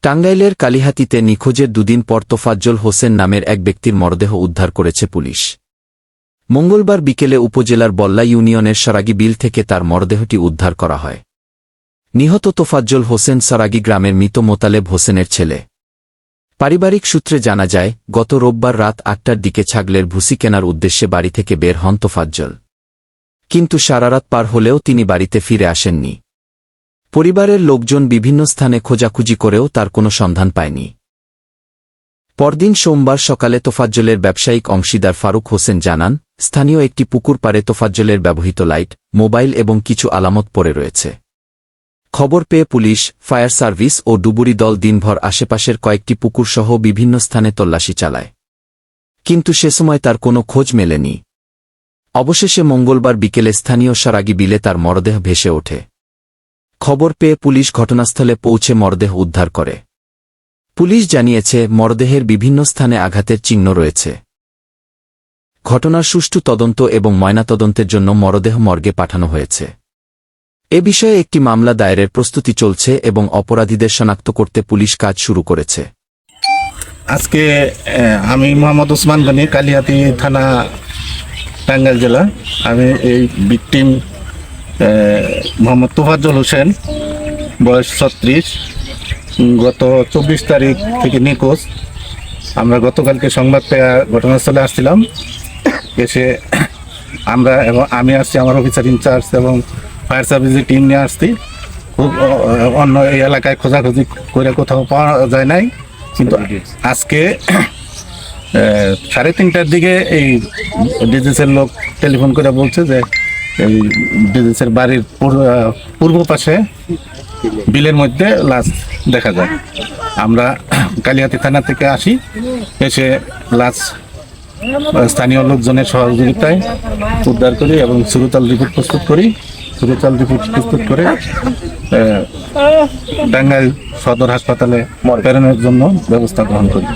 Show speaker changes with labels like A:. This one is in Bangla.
A: টাঙ্গাইলের কালিহাতীতে নিখোঁজের দুদিন পর তোফাজ্জল হোসেন নামের এক ব্যক্তির মরদেহ উদ্ধার করেছে পুলিশ। মঙ্গলবার বিকেলে উপজেলার বল্লা ইউনিয়নের সরাগী বিল থেকে তার মরদেহটি উদ্ধার করা হয়। নিহত তোফাজ্জল হোসেন সরাগী গ্রামের মৃত মোতালেব হোসেনের ছেলে। পারিবারিক সূত্রে জানা যায়, গত রোববার রাত ৮টার দিকে ছাগলের ভুসি কেনার উদ্দেশ্যে বাড়ি থেকে বের হন তোফাজ্জল। কিন্তু সারারাত পার হলেও তিনি বাড়িতে ফিরে আসেননি। পরিবারের লোকজন বিভিন্ন স্থানে খোঁজাখুঁজি করেও তার কোনো সন্ধান পায়নি। পরদিন সোমবার সকালে তোফাজ্জলের ব্যবসায়িক অংশীদার ফারুক হোসেন জানান, স্থানীয় একটি পুকুর পাড়ে তোফাজ্জলের ব্যবহৃত লাইট, মোবাইল এবং কিছু আলামত পড়ে রয়েছে। খবর পেয়ে পুলিশ, ফায়ার সার্ভিস ও ডুবুরি দল দিনভর আশেপাশের কয়েকটি পুকুরসহ বিভিন্ন স্থানে তল্লাশি চালায়। কিন্তু সে সময় তার কোনো খোঁজ মেলেনি। অবশেষে মঙ্গলবার বিকেলে স্থানীয় সরাগী বিলে তার মরদেহ ভেসে ওঠে। খবর পেয়ে পুলিশ ঘটনাস্থলে পৌঁছে মরদেহ উদ্ধার করে। পুলিশ জানিয়েছে, মরদেহের বিভিন্ন স্থানে আঘাতের চিহ্ন রয়েছে। ঘটনার সুষ্ঠু তদন্ত এবং ময়নাতদন্তের জন্য মরদেহ মর্গে পাঠানো হয়েছে। এ বিষয়ে একটি মামলা দায়েরের প্রস্তুতি চলছে এবং অপরাধীদের শনাক্ত করতে পুলিশ কাজ শুরু করেছে।
B: আজকে আমি মোহাম্মদ ওসমান গনি, কালিহাতী থানা, টাঙ্গাইল জেলা। আমি এই ভিকটিম মোহাম্মদ তোফাজ্জল হোসেন, বয়স 36, গত 24 তারিখ থেকে নিখোঁজ। আমরা গতকালকে সংবাদ পেয়ে ঘটনাস্থলে আসছিলাম। এসে আমরা এবং আমি আসছি, আমার অফিসার ইনচার্জ এবং ফায়ার সার্ভিসের টিম নিয়ে আসছি। খুব অন্য এই এলাকায় খোঁজাখুঁজি করে কোথাও পাওয়া যায় নাই, কিন্তু আজকে 3:30টার দিকে এই ডিজিসের লোক টেলিফোন করে বলছে যে এই ডিজিসের বাড়ির পূর্ব পাশে বিলের মধ্যে লাশ দেখা যায়। আমরা কালিহাতী থানা থেকে আসি, এসে লাশ স্থানীয় লোকজনের সহযোগিতায় উদ্ধার করি এবং সুরতাল রিপোর্ট প্রস্তুত করে টাঙ্গাইল সদর হাসপাতালে প্রেরণের জন্য ব্যবস্থা গ্রহণ করি।